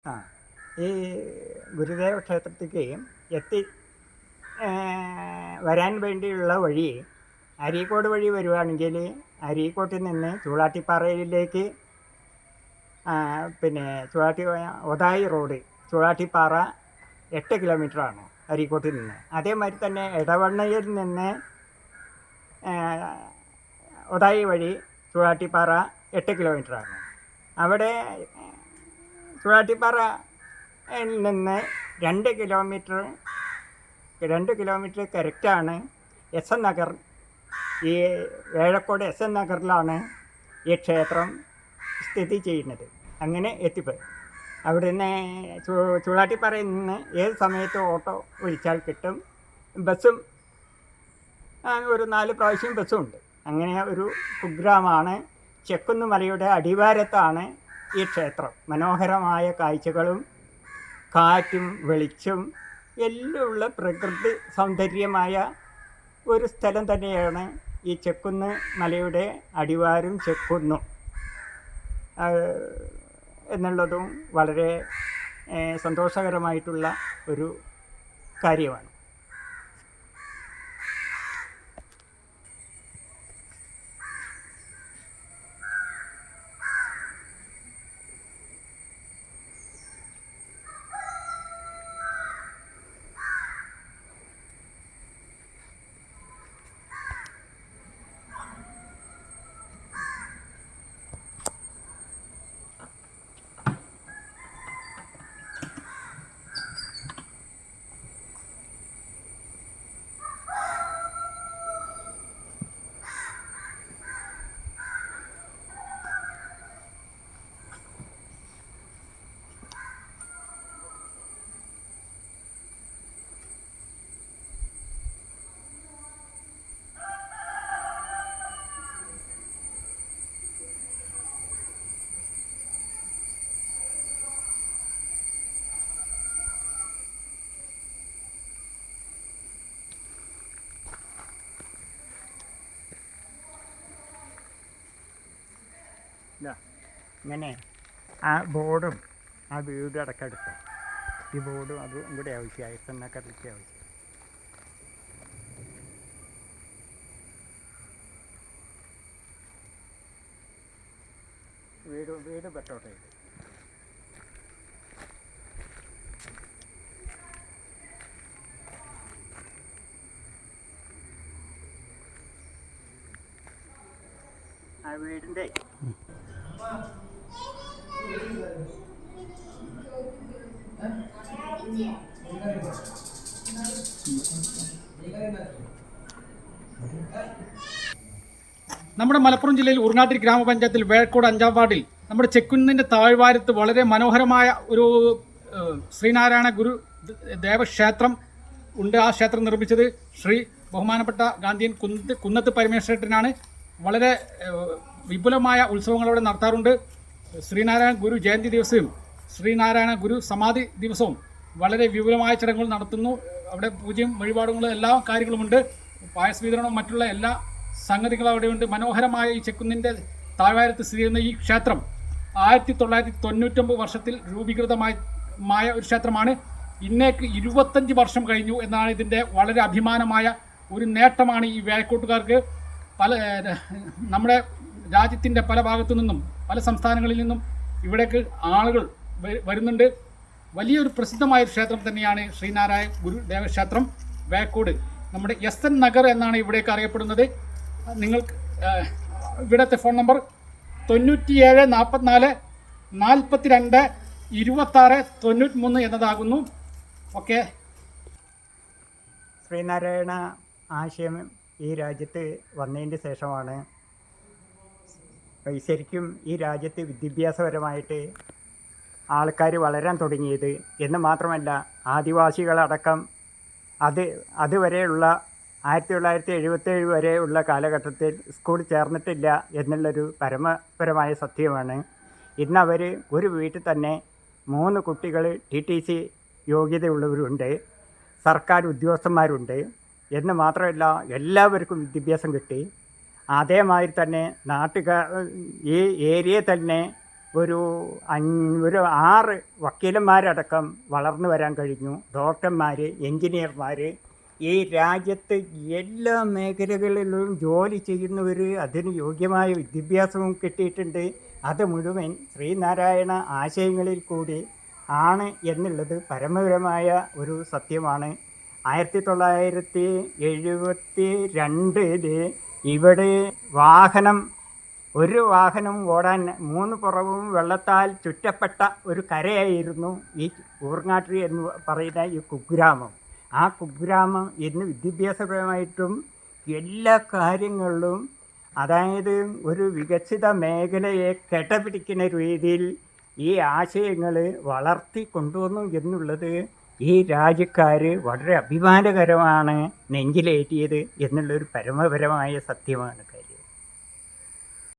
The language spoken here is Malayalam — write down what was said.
ആ ഈ ഗുരുദേവ ക്ഷേത്രത്തിലേക്ക് എത്തി വരാൻ വേണ്ടിയുള്ള വഴി അരീക്കോട് വഴി വരുവാണെങ്കിൽ അരീക്കോട്ടിൽ നിന്ന് ചൂളാട്ടിപ്പാറയിലേക്ക് പിന്നെ ഒതായി റോഡ് ചൂളാട്ടിപ്പാറ 8 കിലോമീറ്ററാണ് അരീക്കോട്ടിൽ നിന്ന്. അതേമാതിരി തന്നെ ഇടവണ്ണയിൽ നിന്ന് ഒതായി വഴി ചൂളാട്ടിപ്പാറ 8 കിലോമീറ്ററാണ്. അവിടെ ചൂളാട്ടിപ്പാറയിൽ നിന്ന് 2 കിലോമീറ്റർ കറക്റ്റാണ് എസ് എൻ നഗർ. ഈ വേഴക്കോട് എസ് എൻ നഗറിലാണ് ഈ ക്ഷേത്രം സ്ഥിതി ചെയ്യുന്നത്. അങ്ങനെ എത്തിപ്പോയി അവിടുന്ന് ചൂളാട്ടിപ്പാറയിൽ നിന്ന് ഏത് സമയത്തും ഓട്ടോ വിളിച്ചാൽ കിട്ടും. ബസ്സും ഒരു 4 പ്രാവശ്യം ബസ്സുമുണ്ട്. അങ്ങനെ ഒരു കുഗ്രാമമാണ്. ചെക്കുന്ന് മലയുടെ അടിവാരത്താണ് ഈ ക്ഷേത്രം. മനോഹരമായ കാഴ്ചകളും കാറ്റും വെളിച്ചം എല്ലാം ഉള്ള പ്രകൃതി സൗന്ദര്യമായ ഒരു സ്ഥലം തന്നെയാണ് ഈ ചെക്കുന്ന് മലയുടെ അടിവാരം ചെക്കുന്നും എന്നുള്ളതും വളരെ സന്തോഷകരമായിട്ടുള്ള ഒരു കാര്യമാണ്. ഇങ്ങനെ ആ ബോർഡും ആ വീടും അടക്കടുത്ത് ഈ ബോർഡും അതും കൂടെ ആവശ്യമായി എന്നൊക്കെ ആവശ്യം. വീട് പെട്ടോട്ടെ. ആ വീടിൻ്റെ നമ്മുടെ മലപ്പുറം ജില്ലയിൽ ഉറങ്ങാട്ടിരി ഗ്രാമപഞ്ചായത്തിൽ വേഴക്കോട് 5-ാം വാർഡിൽ നമ്മുടെ ചെക്കുന്നിൻ്റെ താഴ്വാരത്ത് വളരെ മനോഹരമായ ഒരു ശ്രീനാരായണ ഗുരു ദേവക്ഷേത്രം ഉണ്ട്. ആ ക്ഷേത്രം നിർമ്മിച്ചത് ശ്രീ ബഹുമാനപ്പെട്ട ഗാന്ധിയൻ കുന്നത്ത് പരമേശ്വരനാണ്. വളരെ വിപുലമായ ഉത്സവങ്ങളവിടെ നടത്താറുണ്ട്. ശ്രീനാരായണ ഗുരു ജയന്തി ദിവസവും ശ്രീനാരായണ ഗുരു സമാധി ദിവസവും വളരെ വിപുലമായ ചടങ്ങുകൾ നടത്തുന്നു. അവിടെ പൂജയും വഴിപാടുകളും എല്ലാ കാര്യങ്ങളുമുണ്ട്. പായസ വിതരണവും മറ്റുള്ള എല്ലാ സംഗതികളും അവിടെയുണ്ട്. മനോഹരമായ ഈ ചെക്കുന്നിൻ്റെ താഴ്വാരത്ത് സ്ഥിതി ചെയ്യുന്ന ഈ ക്ഷേത്രം 1999 വർഷത്തിൽ രൂപീകൃതമായ ഒരു ക്ഷേത്രമാണ്. ഇന്നേക്ക് 25 വർഷം കഴിഞ്ഞു എന്നാണ് ഇതിൻ്റെ വളരെ അഭിമാനമായ ഒരു നേട്ടമാണ് ഈ വേഴക്കോട്ടുകാർക്ക്. നമ്മുടെ രാജ്യത്തിൻ്റെ പല ഭാഗത്തു നിന്നും പല സംസ്ഥാനങ്ങളിൽ നിന്നും ഇവിടേക്ക് ആളുകൾ വരുന്നുണ്ട്. വലിയൊരു പ്രസിദ്ധമായ ഒരു ക്ഷേത്രം തന്നെയാണ് ശ്രീനാരായണ ഗുരു ദേവക്ഷേത്രം വേഴക്കോട്. നമ്മുടെ എസ് എൻ നഗർ എന്നാണ് ഇവിടേക്ക് അറിയപ്പെടുന്നത്. നിങ്ങൾക്ക് ഇവിടുത്തെ ഫോൺ നമ്പർ 97 44 42 26 93 എന്നതാകുന്നു. ഓക്കെ. ശ്രീനാരായണ ആശയം ഈ രാജ്യത്ത് വന്നതിൻ്റെ ശേഷമാണ് ശരിക്കും ഈ രാജ്യത്ത് വിദ്യാഭ്യാസപരമായിട്ട് ആൾക്കാർ വളരാൻ തുടങ്ങിയത് എന്ന് മാത്രമല്ല ആദിവാസികളടക്കം അതുവരെയുള്ള 1977 വരെയുള്ള കാലഘട്ടത്തിൽ സ്കൂൾ ചേർന്നിട്ടില്ല എന്നുള്ളൊരു പരമപരമായ സത്യമാണ്. ഇന്നവർ ഒരു വീട്ടിൽ തന്നെ 3 കുട്ടികൾ TTC യോഗ്യതയുള്ളവരുണ്ട്, സർക്കാർ ഉദ്യോഗസ്ഥന്മാരുണ്ട് എന്ന് മാത്രമല്ല എല്ലാവർക്കും വിദ്യാഭ്യാസം കിട്ടി. അതേമാതിരി തന്നെ ഈ ഏരിയയിൽ തന്നെ ഒരു ഒരു 6 വക്കീലന്മാരടക്കം വളർന്നു വരാൻ കഴിഞ്ഞു. ഡോക്ടർമാർ, എൻജിനീയർമാർ, ഈ രാജ്യത്ത് എല്ലാ മേഖലകളിലും ജോലി ചെയ്യുന്നവർ, അതിന് യോഗ്യമായ വിദ്യാഭ്യാസവും കിട്ടിയിട്ടുണ്ട്. അത് മുഴുവൻ ശ്രീനാരായണ ആശയങ്ങളിൽ കൂടി ആണ് എന്നുള്ളത് പരമപരമായ ഒരു സത്യമാണ്. 1972 ഇവിടെ ഒരു വാഹനം ഓടാൻ 3 പുറവും വെള്ളത്താൽ ചുറ്റപ്പെട്ട ഒരു കരയായിരുന്നു ഈ ഊർങ്ങാട്ടി എന്ന് പറയുന്ന ഈ കുഗ്രാമം. ആ കുഗ്രാമം ഇന്ന് വിദ്യാഭ്യാസപരമായിട്ടും എല്ലാ കാര്യങ്ങളിലും, അതായത് ഒരു വികസിത മേഖലയെ കെട്ടപിടിക്കുന്ന രീതിയിൽ ഈ ആശയങ്ങൾ വളർത്തി കൊണ്ടുവന്നു എന്നുള്ളത് ഈ രാജ്യക്കാർ വളരെ അഭിമാനകരമാണ് നെഞ്ചിലേറ്റിയത് എന്നുള്ളൊരു പരമപരമായ സത്യമാണ്.